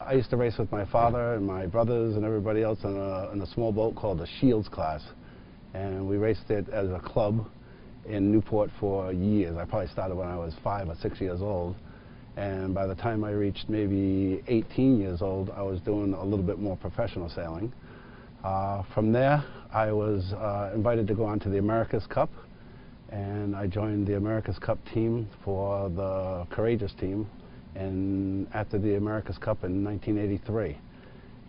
I used to race with my father and my brothers and everybody else in a small boat called the Shields class. And we raced it as a club in Newport for years. I probably started when I was 5 or 6 years old. And by the time I reached maybe 18 years old, I was doing a little bit more professional sailing. From there, I was invited to go on to the America's Cup. And I joined the America's Cup team for the Courageous team, and after the America's Cup in 1983.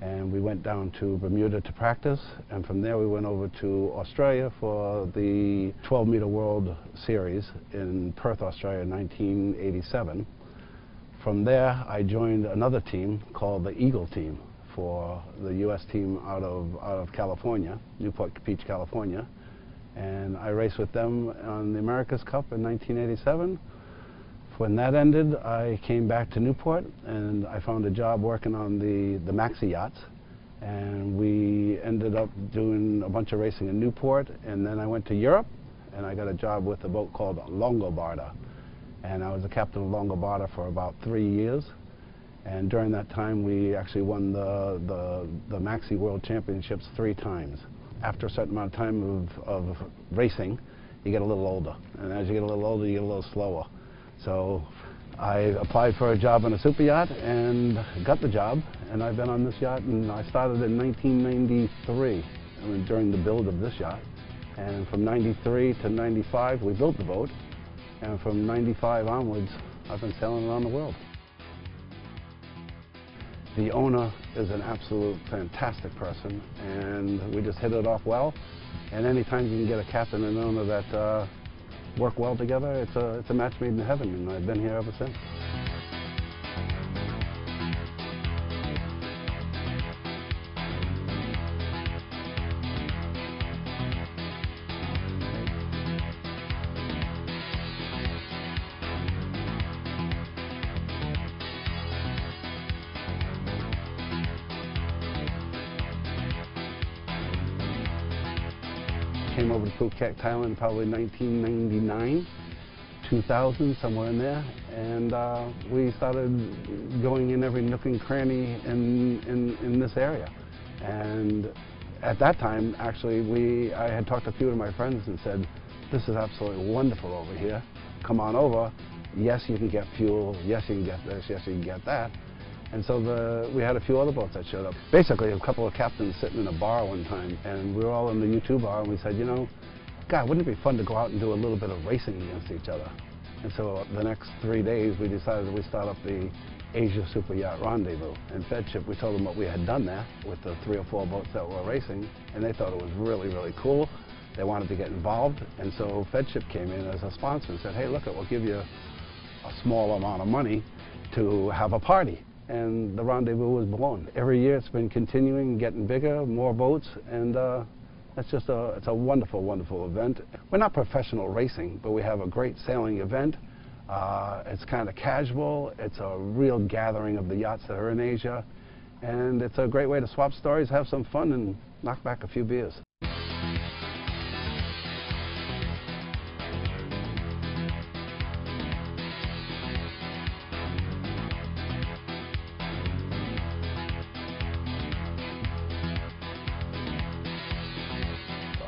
And we went down to Bermuda to practice, and from there we went over to Australia for the 12-meter World Series in Perth, Australia in 1987. From there I joined another team called the Eagle team for the US team out of California, Newport Beach, California. And I raced with them on the America's Cup in 1987. When that ended, I came back to Newport and I found a job working on the maxi yachts. And we ended up doing a bunch of racing in Newport. And then I went to Europe and I got a job with a boat called Longobarda. And I was the captain of Longobarda for about 3 years. And during that time, we actually won the Maxi World Championships 3 times. After a certain amount of time of racing, you get a little older. And as you get a little older, you get a little slower. So I applied for a job on a super yacht and got the job. And I've been on this yacht, and I started in 1993 during the build of this yacht. And from 93 to 95, we built the boat. And from 95 onwards, I've been sailing around the world. The owner is an absolute fantastic person, and we just hit it off well. And anytime you can get a captain and owner that work well together, it's a match made in heaven, and I've been here ever since. Came over to Phuket, Thailand, probably 1999, 2000, somewhere in there, and we started going in every nook and cranny in this area. And at that time, actually, I had talked to a few of my friends and said, "This is absolutely wonderful over here. Come on over. Yes, you can get fuel. Yes, you can get this. Yes, you can get that." And so we had a few other boats that showed up. Basically, a couple of captains sitting in a bar one time, and we were all in the U2 bar, and we said, you know, God, wouldn't it be fun to go out and do a little bit of racing against each other? And so the next 3 days, we decided that we'd start up the Asia Superyacht Rendezvous. And Fedship, we told them what we had done there with the 3 or 4 boats that were racing, and they thought it was really, really cool. They wanted to get involved, and so Fedship came in as a sponsor and said, hey, look, we'll give you a small amount of money to have a party. And the rendezvous was born. Every year it's been continuing, getting bigger, more boats, and it's a wonderful, wonderful event. We're not professional racing, but we have a great sailing event. It's kind of casual. It's a real gathering of the yachts that are in Asia, and it's a great way to swap stories, have some fun, and knock back a few beers.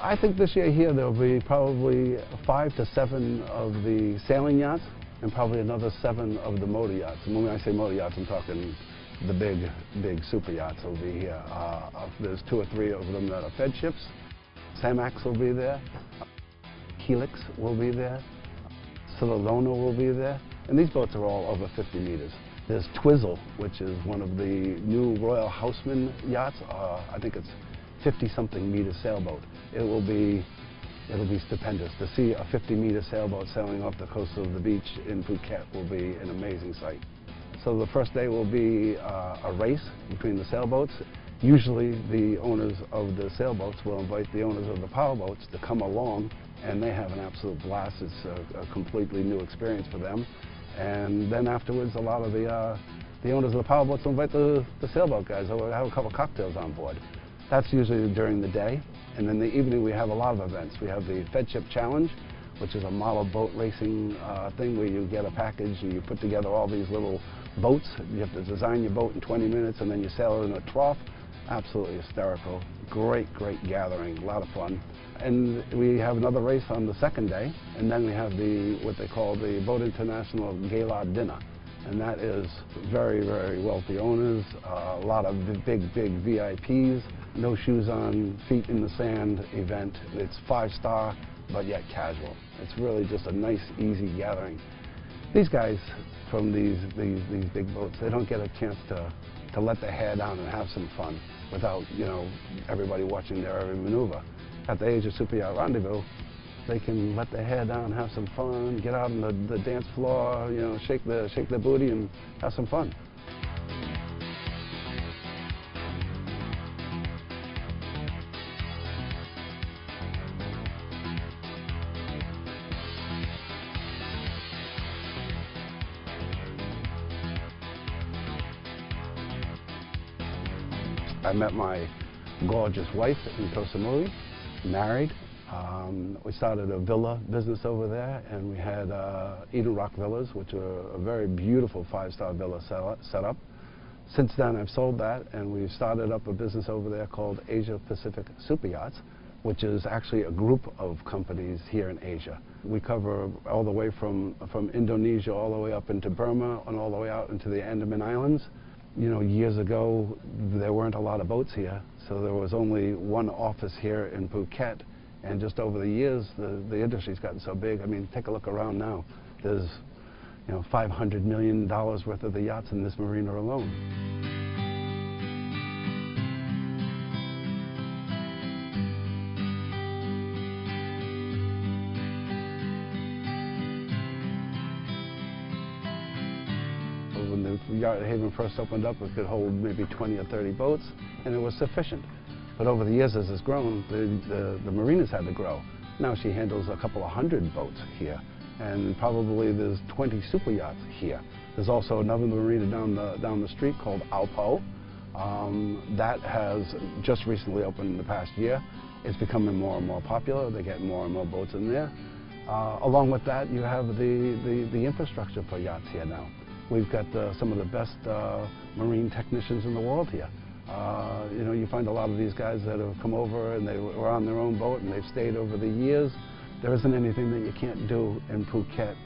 I think this year here there'll be probably 5 to 7 of the sailing yachts and probably another 7 of the motor yachts. And when I say motor yachts, I'm talking the big super yachts will be here. There's 2 or 3 of them that are fed ships. Samax will be there. Helix will be there. Silolona will be there. And these boats are all over 50 meters. There's Twizzle, which is one of the new Royal Houseman yachts. I think it's 50-something meter sailboat. It'll be stupendous. To see a 50-meter sailboat sailing off the coast of the beach in Phuket will be an amazing sight. So the first day will be a race between the sailboats. Usually the owners of the sailboats will invite the owners of the powerboats to come along, and they have an absolute blast. It's a completely new experience for them. And then afterwards, a lot of the owners of the powerboats will invite the sailboat guys over to have a couple of cocktails on board. That's usually during the day. And then in the evening we have a lot of events. We have the Fedship Challenge, which is a model boat racing thing where you get a package and you put together all these little boats. You have to design your boat in 20 minutes and then you sail it in a trough. Absolutely hysterical. Great gathering, a lot of fun. And we have another race on the second day, and then we have what they call the Boat International Gala Dinner. And that is very wealthy owners, a lot of big VIPs, no shoes on, feet in the sand event. It's 5-star, but yet casual. It's really just a nice, easy gathering. These guys from these big boats, they don't get a chance to let their hair down and have some fun without, you know, everybody watching their every maneuver. At the Asia Superyacht Rendezvous, they can let their hair down, have some fun, get out on the dance floor, you know, shake their booty and have some fun. I met my gorgeous wife in Koh Samui, married. We started a villa business over there, and we had Eden Rock Villas, which are a very beautiful 5-star villa set up. Since then, I've sold that, and we've started up a business over there called Asia Superyachts, which is actually a group of companies here in Asia. We cover all the way from Indonesia all the way up into Burma and all the way out into the Andaman Islands. You know, years ago, there weren't a lot of boats here, so there was only one office here in Phuket. And just over the years, the industry's gotten so big. I mean, take a look around now. There's, you know, $500 million worth of the yachts in this marina alone. When the Yacht Haven first opened up, it could hold maybe 20 or 30 boats, and it was sufficient. But over the years, as it's grown, the marinas had to grow. Now she handles a couple of 100 boats here, and probably there's 20 super yachts here. There's also another marina down the street called Alpo. That has just recently opened in the past year. It's becoming more and more popular. They get more and more boats in there. Along with that, you have the infrastructure for yachts here now. We've got some of the best marine technicians in the world here. You know, you find a lot of these guys that have come over and they were on their own boat and they've stayed over the years. There isn't anything that you can't do in Phuket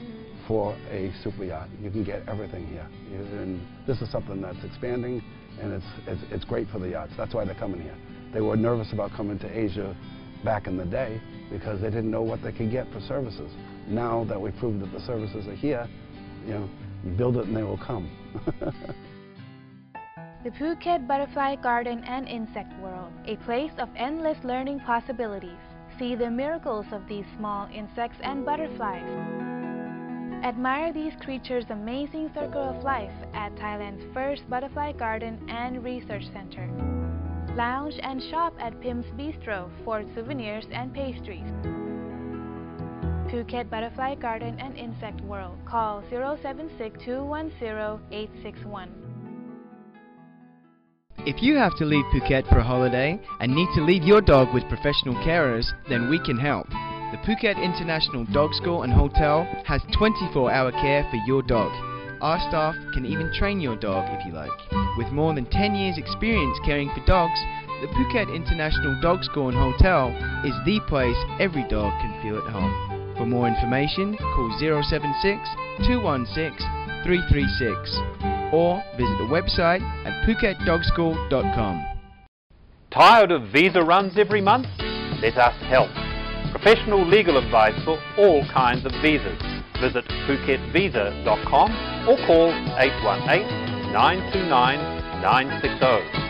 for a super yacht. You can get everything here. And this is something that's expanding, and it's great for the yachts. That's why they're coming here. They were nervous about coming to Asia back in the day because they didn't know what they could get for services. Now that we've proved that the services are here, you know, build it and they will come. The Phuket Butterfly Garden and Insect World, a place of endless learning possibilities. See the miracles of these small insects and butterflies. Admire these creatures' amazing circle of life at Thailand's first Butterfly Garden and Research Center. Lounge and shop at Pim's Bistro for souvenirs and pastries. Phuket Butterfly Garden and Insect World. Call 076-210-861. If you have to leave Phuket for a holiday and need to leave your dog with professional carers, then we can help. The Phuket International Dog School and Hotel has 24-hour care for your dog. Our staff can even train your dog if you like. With more than 10 years experience caring for dogs, the Phuket International Dog School and Hotel is the place every dog can feel at home. For more information, call 076-216-336 or visit the website at phuketdogschool.com. Tired of visa runs every month? Let us help. Professional legal advice for all kinds of visas. Visit PhuketVisa.com or call 818-929-960.